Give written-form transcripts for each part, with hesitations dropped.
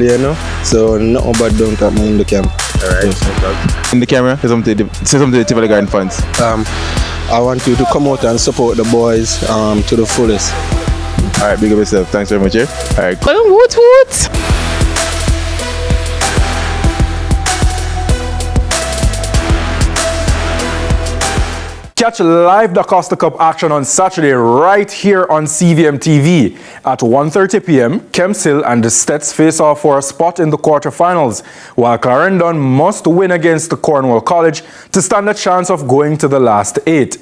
You know, so nothing bad don't happen in the camp. Alright. Yes. In the camera, say something to the Tivoli Garden fans. I want you to come out and support the boys to the fullest. Alright, big up yourself. Thanks very much, yeah? Alright. Woot woot! Catch live the Costa Cup action on Saturday right here on CVM TV. At 1:30 p.m., Kemps Hill and the Stets face off for a spot in the quarterfinals, while Clarendon must win against the Cornwall College to stand a chance of going to the last 8.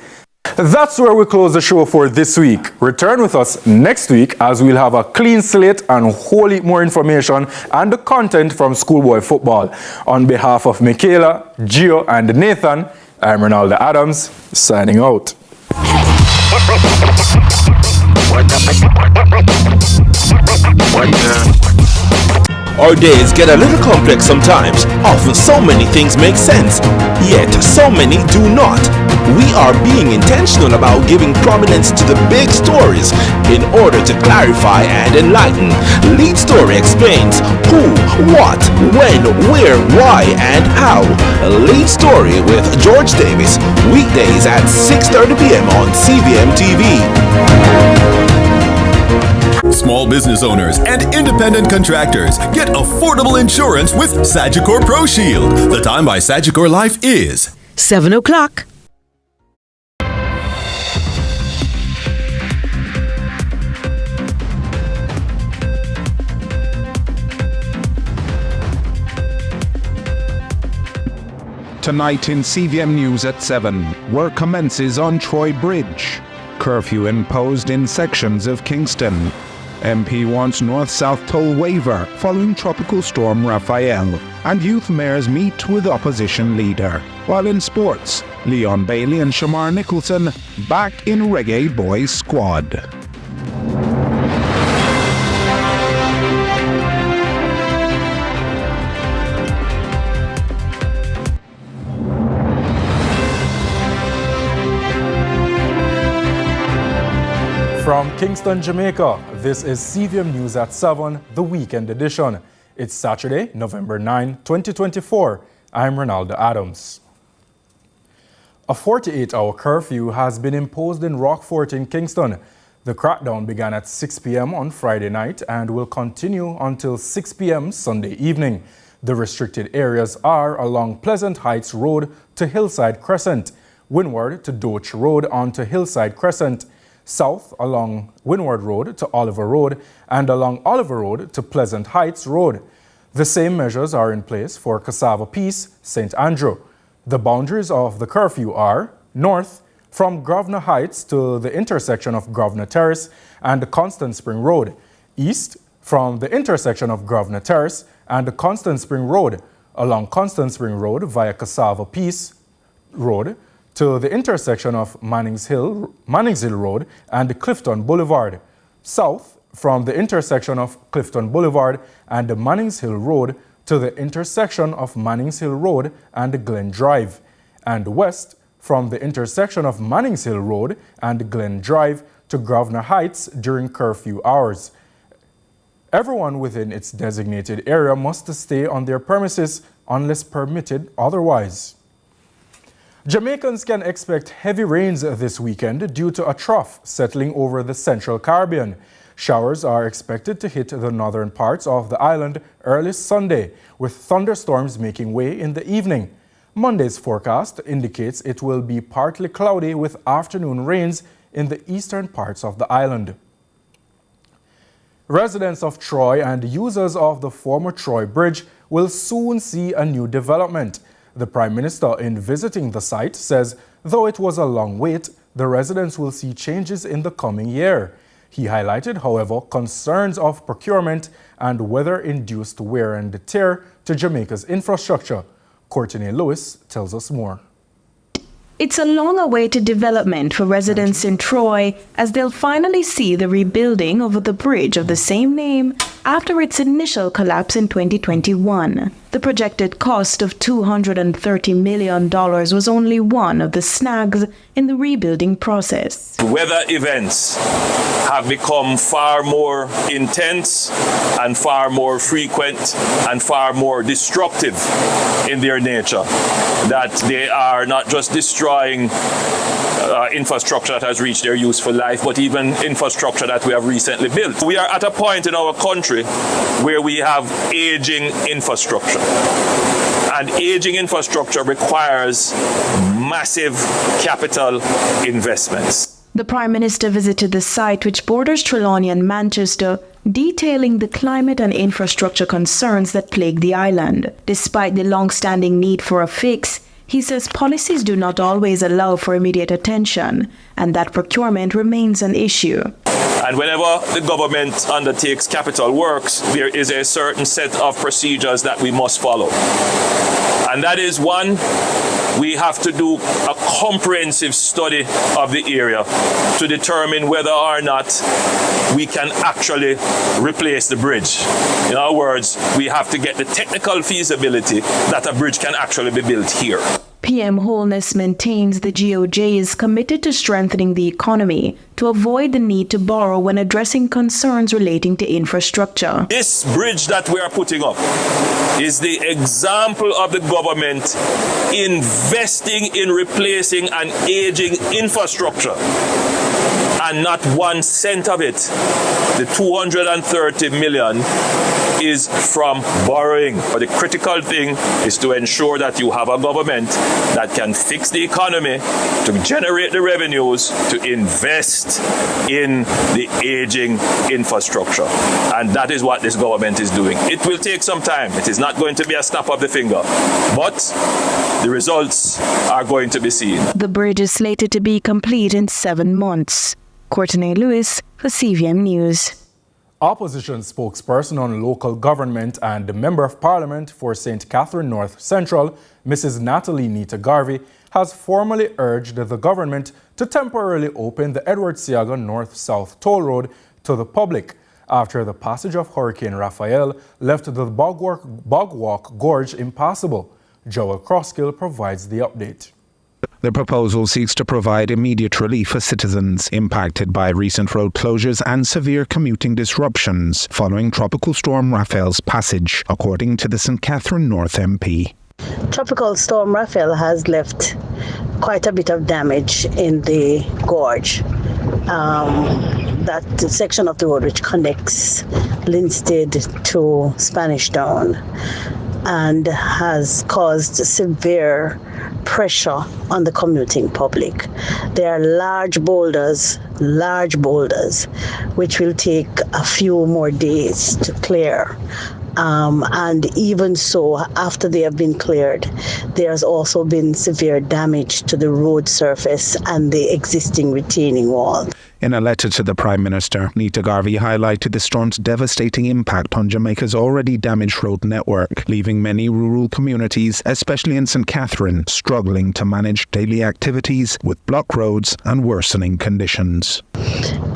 That's where we close the show for this week. Return with us next week as we'll have a clean slate and whole heap more information and the content from schoolboy football. On behalf of Michaela, Gio, and Nathan, I'm Ronaldo Adams, signing out. Our days get a little complex sometimes. Often so many things make sense, yet so many do not. We are being intentional about giving prominence to the big stories in order to clarify and enlighten. Lead Story explains who, what, when, where, why, and how. Lead Story with George Davis, weekdays at 6:30 p.m. on CVM TV. Small business owners and independent contractors get affordable insurance with Sagicor Pro Shield. The time by Sagicor Life is 7 o'clock. Tonight in CVM News at 7, work commences on Troy Bridge. Curfew imposed in sections of Kingston. MP wants north-south toll waiver following tropical storm Raphael. And youth mayors meet with opposition leader. While in sports, Leon Bailey and Shamar Nicholson back in Reggae Boys squad. From Kingston, Jamaica, this is CVM News at 7, the weekend edition. It's Saturday, November 9, 2024. I'm Ronaldo Adams. A 48-hour curfew has been imposed in Rockfort in Kingston. The crackdown began at 6 p.m. on Friday night and will continue until 6 p.m. Sunday evening. The restricted areas are along Pleasant Heights Road to Hillside Crescent, windward to Doach Road onto Hillside Crescent, south along Windward Road to Oliver Road, and along Oliver Road to Pleasant Heights Road. The same measures are in place for Cassava Peace, St. Andrew. The boundaries of the curfew are north from Grosvenor Heights to the intersection of Grosvenor Terrace and Constant Spring Road, east from the intersection of Grosvenor Terrace and Constant Spring Road, along Constant Spring Road via Cassava Peace Road, to the intersection of Mannings Hill Road and Clifton Boulevard, south from the intersection of Clifton Boulevard and Mannings Hill Road to the intersection of Mannings Hill Road and Glen Drive, and west from the intersection of Mannings Hill Road and Glen Drive to Grosvenor Heights during curfew hours. Everyone within its designated area must stay on their premises unless permitted otherwise. Jamaicans can expect heavy rains this weekend due to a trough settling over the Central Caribbean. Showers are expected to hit the northern parts of the island early Sunday, with thunderstorms making way in the evening. Monday's forecast indicates it will be partly cloudy with afternoon rains in the eastern parts of the island. Residents of Troy and users of the former Troy Bridge will soon see a new development. The Prime Minister, in visiting the site, says though it was a long wait, the residents will see changes in the coming year. He highlighted, however, concerns of procurement and weather-induced wear and tear to Jamaica's infrastructure. Courtney Lewis tells us more. It's a long-awaited development for residents in Troy as they'll finally see the rebuilding of the bridge of the same name after its initial collapse in 2021. The projected cost of $230 million was only one of the snags in the rebuilding process. Weather events have become far more intense and far more frequent and far more destructive in their nature, that they are not just destroying infrastructure that has reached their useful life, but even infrastructure that we have recently built. We are at a point in our country where we have aging infrastructure. And aging infrastructure requires massive capital investments. The Prime Minister visited the site which borders Trelawney and Manchester, detailing the climate and infrastructure concerns that plague the island. Despite the long-standing need for a fix, he says policies do not always allow for immediate attention, and that procurement remains an issue. And whenever the government undertakes capital works, there is a certain set of procedures that we must follow. And that is, one, we have to do a comprehensive study of the area to determine whether or not we can actually replace the bridge. In other words, we have to get the technical feasibility that a bridge can actually be built here. PM Holness maintains the GOJ is committed to strengthening the economy to avoid the need to borrow when addressing concerns relating to infrastructure. This bridge that we are putting up is the example of the government investing in replacing an aging infrastructure, and not 1 cent of it, the 230 million, is from borrowing. But the critical thing is to ensure that you have a government that can fix the economy, to generate the revenues, to invest in the aging infrastructure. And that is what this government is doing. It will take some time. It is not going to be a snap of the finger, but the results are going to be seen. The bridge is slated to be complete in 7 months. Courtney Lewis for CVM News. Opposition spokesperson on local government and the Member of Parliament for St. Catherine North Central, Mrs. Natalie Nita Garvey, has formally urged the government to temporarily open the Edward Seaga North-South Toll Road to the public after the passage of Hurricane Raphael left the Bogwalk Gorge impassable. Joel Crosskill provides the update. The proposal seeks to provide immediate relief for citizens impacted by recent road closures and severe commuting disruptions following Tropical Storm Raphael's passage, according to the St. Catherine North MP. Tropical Storm Raphael has left quite a bit of damage in the gorge. That section of the road which connects Linstead to Spanish Down, and has caused severe pressure on the commuting public. There are large boulders, which will take a few more days to clear. And even so, after they have been cleared, there's also been severe damage to the road surface and the existing retaining wall. In a letter to the Prime Minister, Nita Garvey highlighted the storm's devastating impact on Jamaica's already damaged road network, leaving many rural communities, especially in St. Catherine, struggling to manage daily activities with blocked roads and worsening conditions.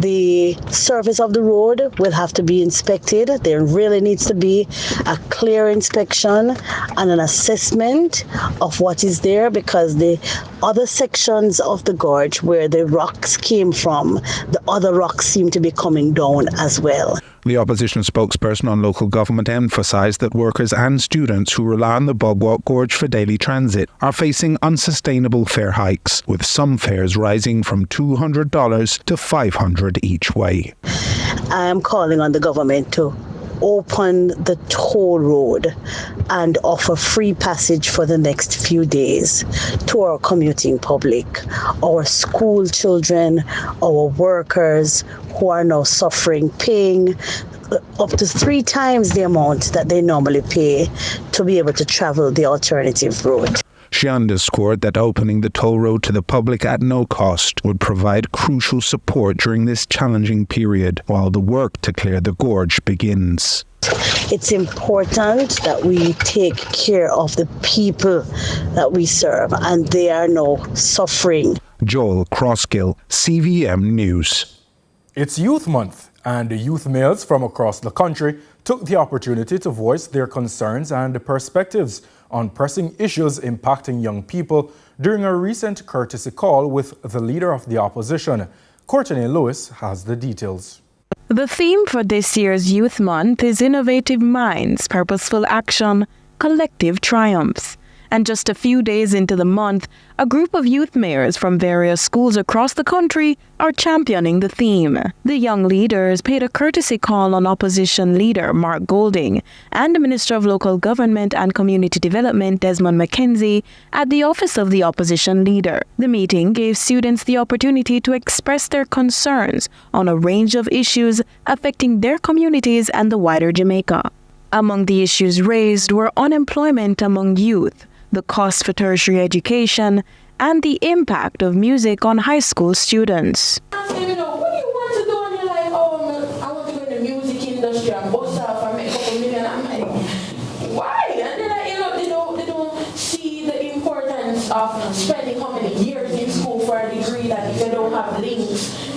The surface of the road will have to be inspected. There really needs to be a clear inspection and an assessment of what is there, because the other sections of the gorge where the rocks came from, the other rocks seem to be coming down as well. The opposition spokesperson on local government emphasised that workers and students who rely on the Bogwalk Gorge for daily transit are facing unsustainable fare hikes, with some fares rising from $200 to $500 each way. I am calling on the government to open the toll road and offer free passage for the next few days to our commuting public, our school children, our workers who are now suffering, paying up to 3 times the amount that they normally pay to be able to travel the alternative route. She underscored that opening the toll road to the public at no cost would provide crucial support during this challenging period while the work to clear the gorge begins. It's important that we take care of the people that we serve, and they are now suffering. Joel Crosskill, CVM News. It's Youth Month, and the youth males from across the country took the opportunity to voice their concerns and perspectives on pressing issues impacting young people during a recent courtesy call with the leader of the opposition. Courtney Lewis has the details. The theme for this year's Youth Month is Innovative Minds, Purposeful Action, Collective Triumphs. And just a few days into the month, a group of youth mayors from various schools across the country are championing the theme. The young leaders paid a courtesy call on opposition leader Mark Golding and Minister of Local Government and Community Development Desmond McKenzie at the office of the opposition leader. The meeting gave students the opportunity to express their concerns on a range of issues affecting their communities and the wider Jamaica. Among the issues raised were unemployment among youth, the cost for tertiary education, and the impact of music on high school students. What do you want to do? And you're like, I want to go in the music industry and bust off and make a couple million. I'm like, why? And then they don't see the importance of spending how many years in school for a degree that if they don't have links,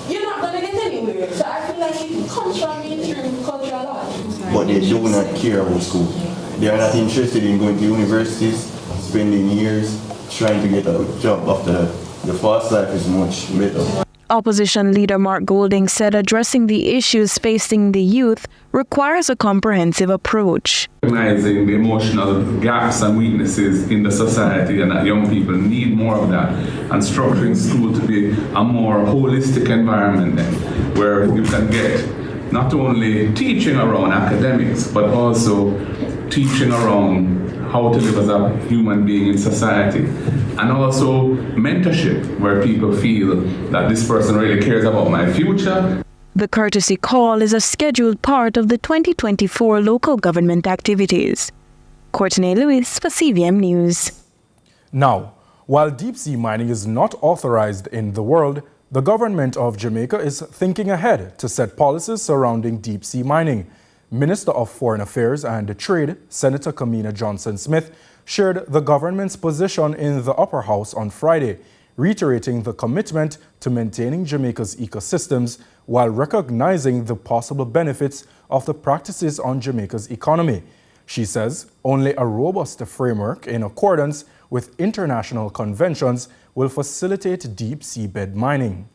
you're not going to get anywhere. So I feel like it comes from mainstream cultural logic. But they do not care about school. They are not interested in going to universities, spending years trying to get a job after the fast life is much better. Opposition leader Mark Golding said addressing the issues facing the youth requires a comprehensive approach. Recognizing the emotional gaps and weaknesses in the society and that young people need more of that, and structuring school to be a more holistic environment then, where you can get not only teaching around academics, but also teaching around how to live as a human being in society, and also mentorship, where people feel that this person really cares about my future. The courtesy call is a scheduled part of the 2024 local government activities. Courtney Lewis for CVM News. Now, while deep-sea mining is not authorized in the world, the government of Jamaica is thinking ahead to set policies surrounding deep-sea mining. Minister of Foreign Affairs and Trade, Senator Kamina Johnson-Smith, shared the government's position in the Upper House on Friday, reiterating the commitment to maintaining Jamaica's ecosystems while recognizing the possible benefits of the practices on Jamaica's economy. She says only a robust framework in accordance with international conventions will facilitate deep seabed mining.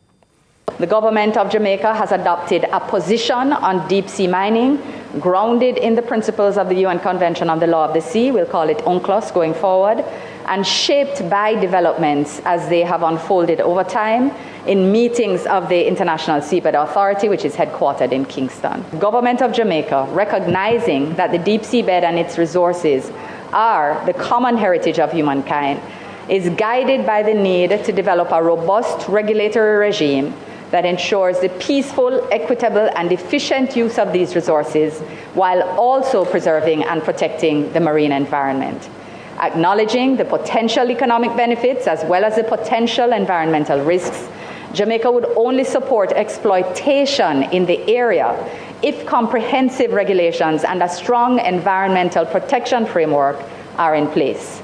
The government of Jamaica has adopted a position on deep sea mining grounded in the principles of the UN Convention on the Law of the Sea, we'll call it UNCLOS going forward, and shaped by developments as they have unfolded over time in meetings of the International Seabed Authority, which is headquartered in Kingston. The government of Jamaica, recognizing that the deep seabed and its resources are the common heritage of humankind, is guided by the need to develop a robust regulatory regime that ensures the peaceful, equitable, and efficient use of these resources while also preserving and protecting the marine environment. Acknowledging the potential economic benefits as well as the potential environmental risks, Jamaica would only support exploitation in the area if comprehensive regulations and a strong environmental protection framework are in place.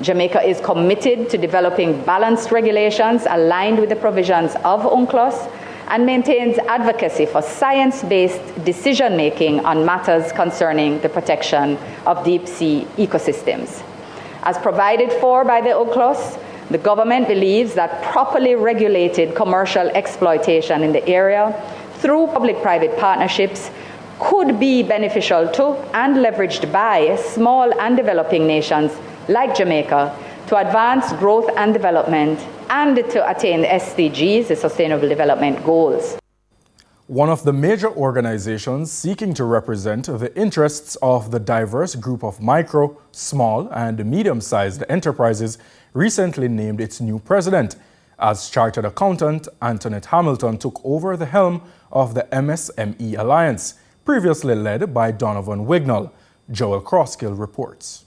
Jamaica is committed to developing balanced regulations aligned with the provisions of UNCLOS and maintains advocacy for science-based decision-making on matters concerning the protection of deep-sea ecosystems. As provided for by the UNCLOS, the government believes that properly regulated commercial exploitation in the area through public-private partnerships could be beneficial to and leveraged by small and developing nations like Jamaica to advance growth and development and to attain the SDGs, the Sustainable Development Goals. One of the major organizations seeking to represent the interests of the diverse group of micro, small, and medium-sized enterprises recently named its new president, as Chartered Accountant Antoinette Hamilton took over the helm of the SME Alliance, previously led by Donovan Wignall. Joel Crosskill reports.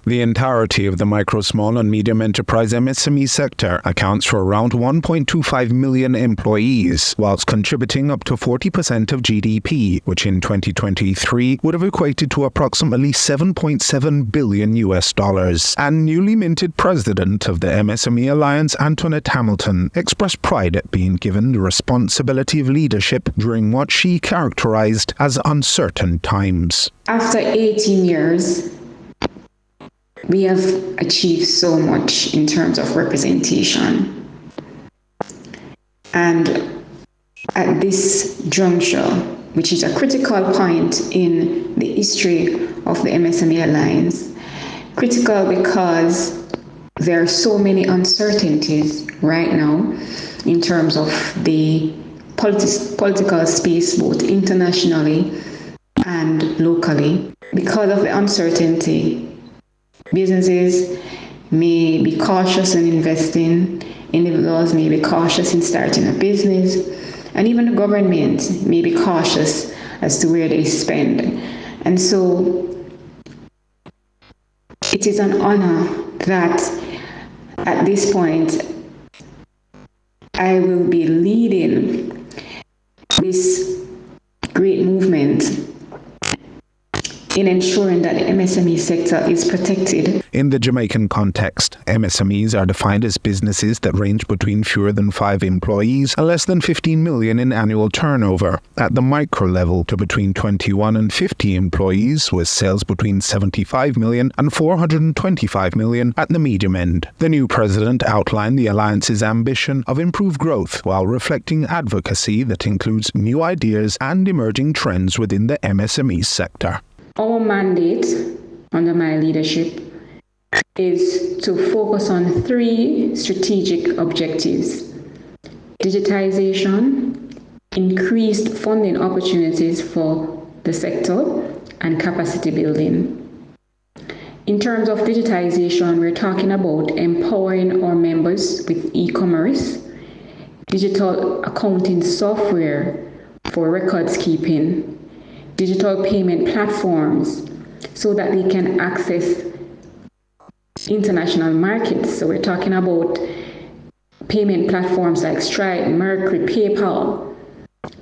The entirety of the micro, small and medium enterprise MSME sector accounts for around 1.25 million employees, whilst contributing up to 40% of GDP, which in 2023 would have equated to approximately $7.7 billion. And newly minted president of the MSME Alliance, Antoinette Hamilton, expressed pride at being given the responsibility of leadership during what she characterized as uncertain times. After 18 years, we have achieved so much in terms of representation. And at this juncture, which is a critical point in the history of the MSME Alliance, critical because there are so many uncertainties right now in terms of the political space, both internationally and locally. Because of the uncertainty, businesses may be cautious in investing, individuals may be cautious in starting a business, and even the government may be cautious as to where they spend. And so it is an honor that at this point I will be leading this great movement in ensuring that the MSME sector is protected. In the Jamaican context, MSMEs are defined as businesses that range between fewer than 5 employees and less than 15 million in annual turnover, at the micro level to between 21 and 50 employees, with sales between 75 million and 425 million at the medium end. The new president outlined the Alliance's ambition of improved growth while reflecting advocacy that includes new ideas and emerging trends within the MSME sector. Our mandate under my leadership is to focus on 3 strategic objectives: digitization, increased funding opportunities for the sector, and capacity building. In terms of digitization, we're talking about empowering our members with e-commerce, digital accounting software for records keeping, digital payment platforms so that they can access international markets. So we're talking about payment platforms like Stripe, Mercury, PayPal,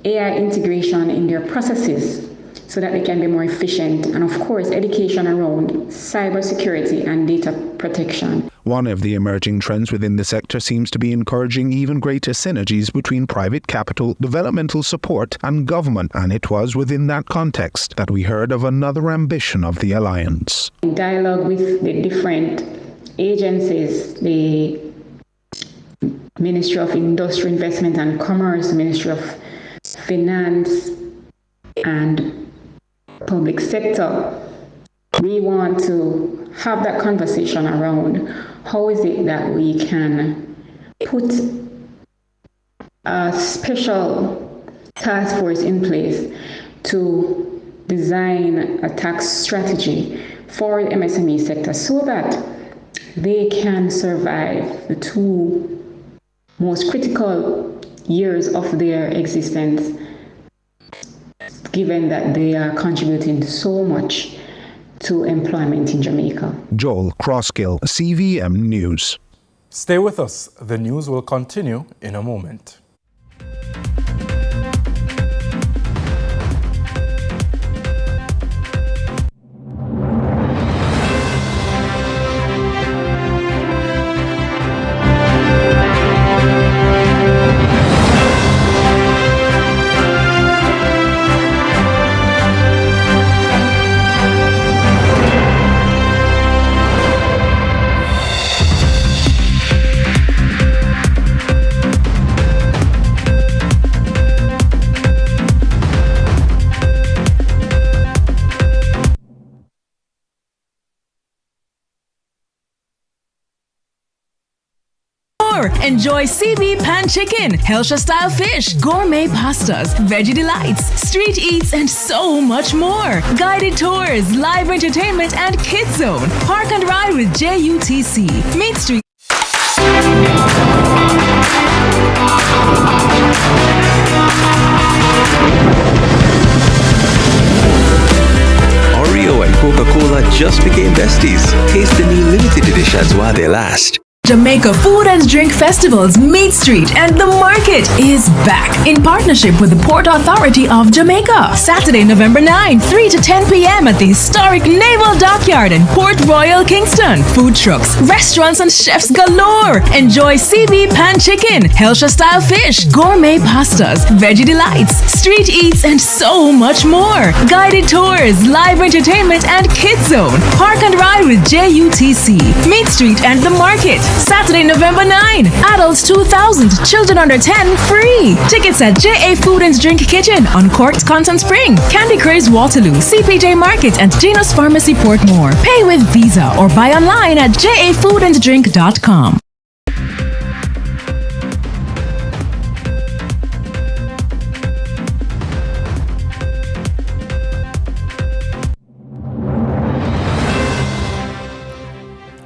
AI integration in their processes so that they can be more efficient, and of course education around cybersecurity and data protection. One of the emerging trends within the sector seems to be encouraging even greater synergies between private capital, developmental support and government, and it was within that context that we heard of another ambition of the Alliance. In dialogue with the different agencies, the Ministry of Industry, Investment and Commerce, Ministry of Finance and Public Sector, we want to have that conversation around how is it that we can put a special task force in place to design a tax strategy for the MSME sector so that they can survive the 2 most critical years of their existence, given that they are contributing so much to employment in Jamaica. Joel Crosskill, CVM News. Stay with us. The news will continue in a moment. Enjoy CV pan chicken, Helsha style fish, gourmet pastas, veggie delights, street eats, and so much more. Guided tours, live entertainment, and kids zone. Park and ride with JUTC. Main Street. Oreo and Coca-Cola just became besties. Taste the new limited editions while they last. Jamaica Food and Drink Festivals Meat Street and the Market is back in partnership with the Port Authority of Jamaica. Saturday, November 9, 3 to 10 p.m. at the historic Naval Dockyard in Port Royal, Kingston. Food trucks, restaurants and chefs galore. Enjoy CV Pan Chicken, Helsha style fish, gourmet pastas, veggie delights, street eats and so much more. Guided tours, live entertainment and kids zone. Park and ride with JUTC. Meat Street and the Market. Saturday, November 9. Adults 2,000, children under 10 free. Tickets at JA Food and Drink Kitchen on Cork's Constant Spring, Candy Craze Waterloo, CPJ Market and Geno's Pharmacy Portmore. Pay with Visa or buy online at jafoodanddrink.com.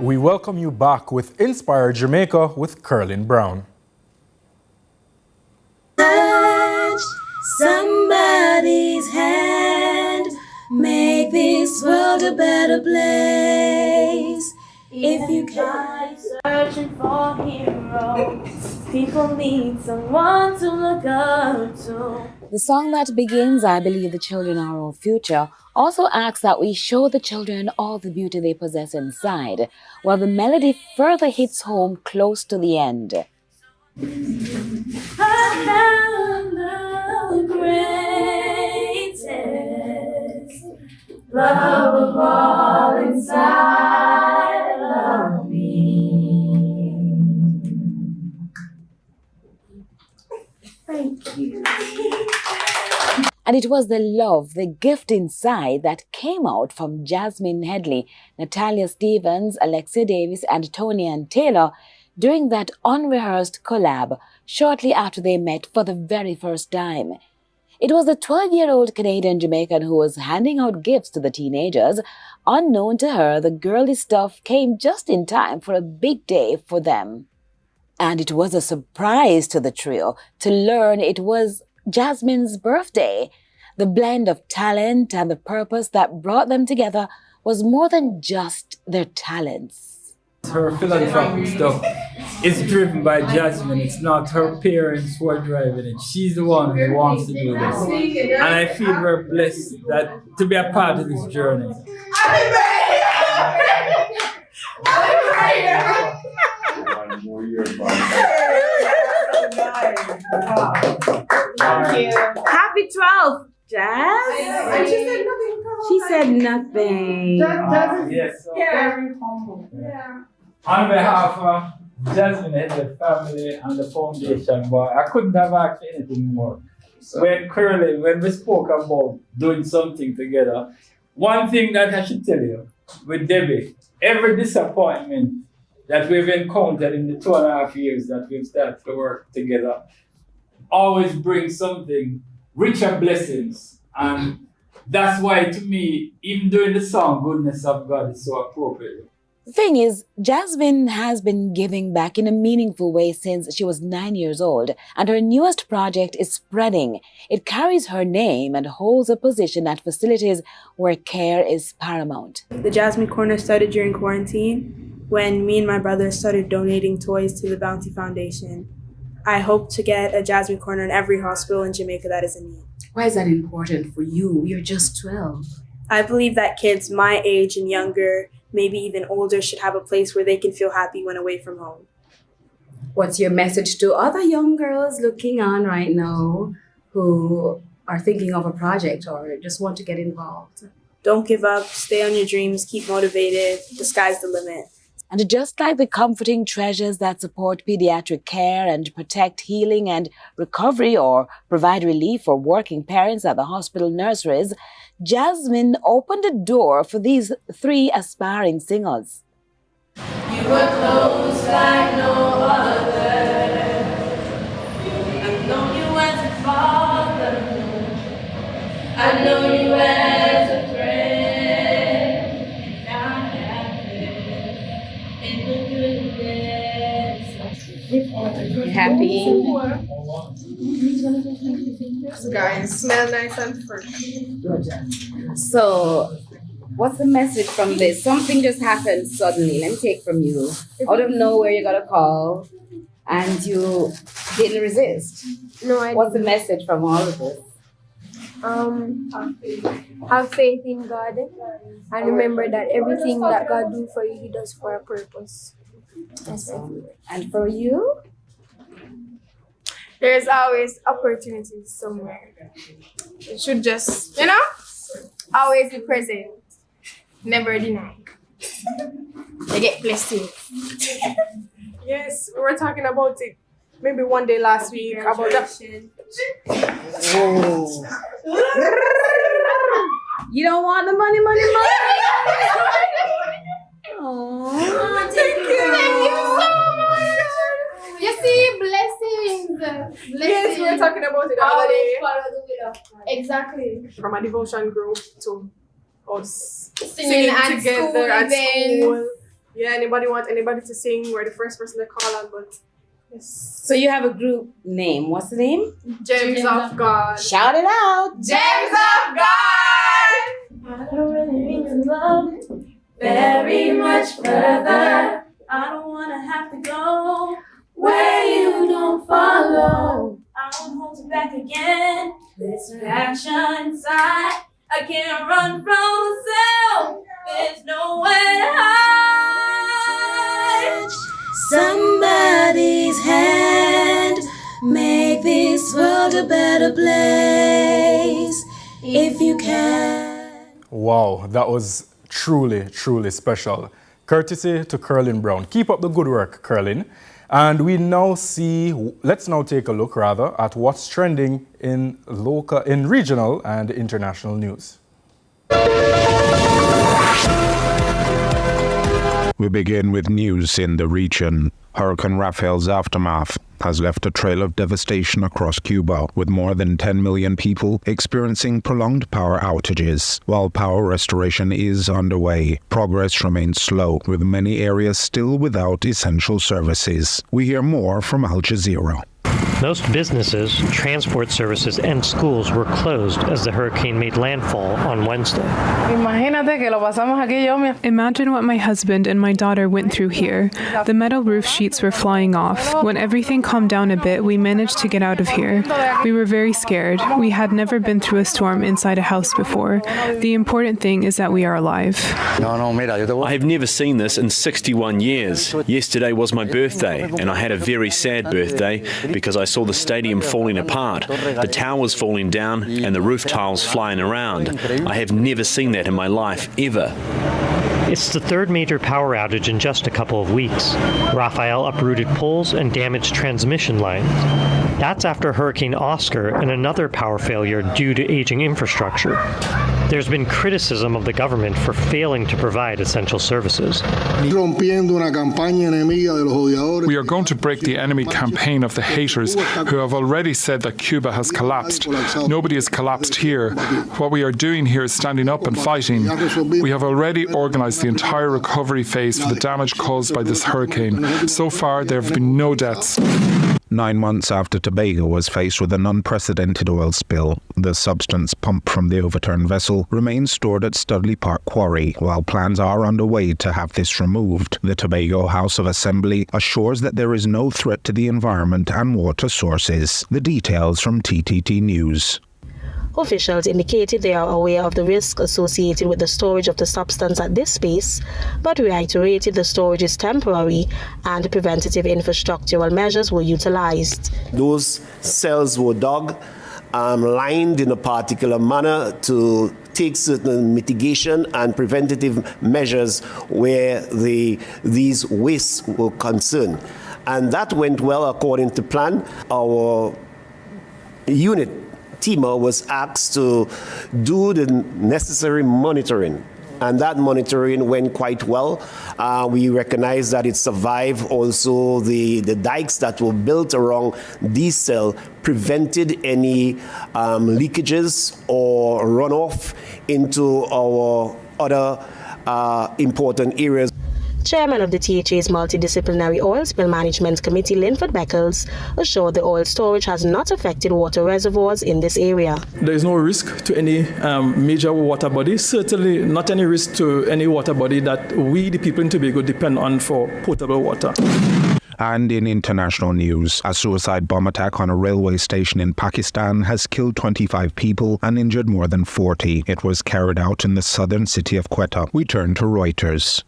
We welcome you back with Inspire Jamaica with Curlin Brown. Touch somebody's hand, make this world a better place. If you can, searching for heroes, people need someone to look up to. The song that begins, I Believe the Children Are Our Future, also asks that we show the children all the beauty they possess inside, while the melody further hits home close to the end. I have the greatest love of all inside of me. Thank you. And it was the love, the gift inside that came out from Jasmine Headley, Natalia Stevens, Alexia Davis, and Tony Ann Taylor during that unrehearsed collab shortly after they met for the very first time. It was the 12-year-old Canadian Jamaican who was handing out gifts to the teenagers. Unknown to her, the girly stuff came just in time for a big day for them. And it was a surprise to the trio to learn it was Jasmine's birthday. The blend of talent and the purpose that brought them together was more than just their talents. Her philanthropic stuff is driven by Jasmine. It's not her parents who are driving it. She's the one who wants to do this. And I feel very blessed to be a part of this journey. Happy 12th, Jazz. And she said nothing. She said nothing. Yes. Very humble. Yeah. On behalf of Jasmine and the family and the foundation, but I couldn't have asked anything more. When we spoke about doing something together, one thing that I should tell you, with Debbie, every disappointment that we've encountered in the 2.5 years that we've started to work together always brings something, richer blessings. And that's why, to me, even during the song, Goodness of God is so appropriate. The thing is, Jasmine has been giving back in a meaningful way since she was 9 years old, and her newest project is spreading. It carries her name and holds a position at facilities where care is paramount. The Jasmine Corner started during quarantine when me and my brother started donating toys to the Bounty Foundation. I hope to get a Jasmine Corner in every hospital in Jamaica that is in need. Why is that important for you? You're just 12. I believe that kids my age and younger, maybe even older, should have a place where they can feel happy when away from home. What's your message to other young girls looking on right now who are thinking of a project or just want to get involved? Don't give up, stay on your dreams, keep motivated, the sky's the limit. And just like the comforting treasures that support pediatric care and protect healing and recovery or provide relief for working parents at the hospital nurseries, Jasmine opened a door for these 3 aspiring singers. You were close like no other. I've known you as a father. I know you as a friend. And I have lived in the goodness. You happy? Guys, smell nice and fresh. So, What's the message from this? Something just happened suddenly. Let me take from you. Out of nowhere, you got a call and you didn't resist. No, I What's the message from all of this? Have faith in God and remember that everything that God do for you, He does for a purpose. And for you? There's always opportunities somewhere. You should just, always be present. Never deny. You get blessed. Yes, we were talking about it maybe one day last week about that. Whoa. You don't want the money. Oh, thank you so much. You see, blessings. Yes, we were talking about it the other day. Follow the will of God. Exactly. From a devotion group to us Singing and together at events. school. Yeah, anybody to sing? We're the first person to call on, but yes. So you have a group name. What's the name? Gems of God. Shout it out. Gems of God. I don't really need to love very much further. I don't want to have to go where you don't follow. I won't hold you back again. This passion inside, I can't run from myself. There's nowhere to hide. Somebody's hand make this world a better place if you can. Wow, that was truly special. Courtesy to Curlin Brown. Keep up the good work, Curlin. And let's now take a look at what's trending in regional and international news. We begin with news in the region. Hurricane Rafael's aftermath has left a trail of devastation across Cuba, with more than 10 million people experiencing prolonged power outages. While power restoration is underway, progress remains slow, with many areas still without essential services. We hear more from Al Jazeera. Most businesses, transport services, and schools were closed as the hurricane made landfall on Wednesday. Imagine what my husband and my daughter went through here. The metal roof sheets were flying off. When everything calmed down a bit, we managed to get out of here. We were very scared. We had never been through a storm inside a house before. The important thing is that we are alive. I have never seen this in 61 years. Yesterday was my birthday, and I had a very sad birthday because I saw the stadium falling apart, the towers falling down, and the roof tiles flying around. I have never seen that in my life, ever. It's the third major power outage in just a couple of weeks. Rafael uprooted poles and damaged transmission lines. That's after Hurricane Oscar and another power failure due to aging infrastructure. There's been criticism of the government for failing to provide essential services. We are going to break the enemy campaign of the haters who have already said that Cuba has collapsed. Nobody has collapsed here. What we are doing here is standing up and fighting. We have already organized the entire recovery phase for the damage caused by this hurricane. So far, there have been no deaths. 9 months after Tobago was faced with an unprecedented oil spill, the substance pumped from the overturned vessel remains stored at Studley Park Quarry, while plans are underway to have this removed. The Tobago House of Assembly assures that there is no threat to the environment and water sources. The details from TTT News. Officials indicated they are aware of the risk associated with the storage of the substance at this space, but reiterated the storage is temporary and preventative infrastructural measures were utilized. Those cells were dug, lined in a particular manner to take certain mitigation and preventative measures where these wastes were concerned. And that went well according to plan. Our unit TEMA was asked to do the necessary monitoring, and that monitoring went quite well. We recognize that it survived. Also, the dikes that were built around these cells prevented any leakages or runoff into our other important areas. Chairman of the THA's Multidisciplinary Oil Spill Management Committee, Linford Beckles, assured the oil storage has not affected water reservoirs in this area. There is no risk to any major water body, certainly not any risk to any water body that we, the people in Tobago, depend on for potable water. And in international news, a suicide bomb attack on a railway station in Pakistan has killed 25 people and injured more than 40. It was carried out in the southern city of Quetta. We turn to Reuters.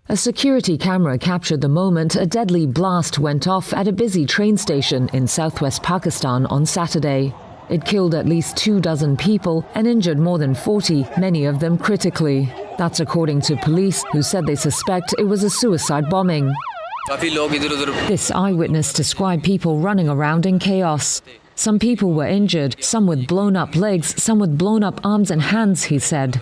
A security camera captured the moment a deadly blast went off at a busy train station in southwest Pakistan on Saturday. It killed at least 24 people and injured more than 40, many of them critically. That's according to police, who said they suspect it was a suicide bombing. This eyewitness described people running around in chaos. Some people were injured, some with blown-up legs, some with blown-up arms and hands, he said.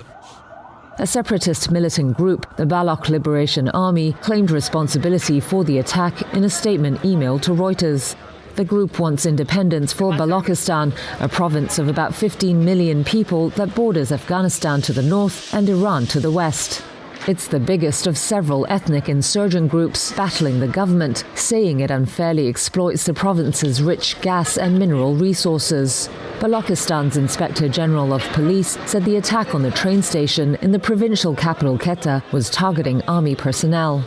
A separatist militant group, the Baloch Liberation Army, claimed responsibility for the attack in a statement emailed to Reuters. The group wants independence for Balochistan, a province of about 15 million people that borders Afghanistan to the north and Iran to the west. It's the biggest of several ethnic insurgent groups battling the government, saying it unfairly exploits the province's rich gas and mineral resources. Balochistan's Inspector General of Police said the attack on the train station in the provincial capital Quetta was targeting army personnel.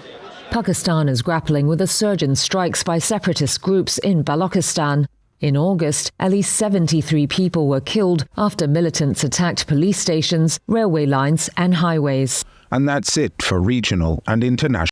Pakistan is grappling with a surge in strikes by separatist groups in Balochistan. In August, at least 73 people were killed after militants attacked police stations, railway lines and highways. And that's it for regional and international.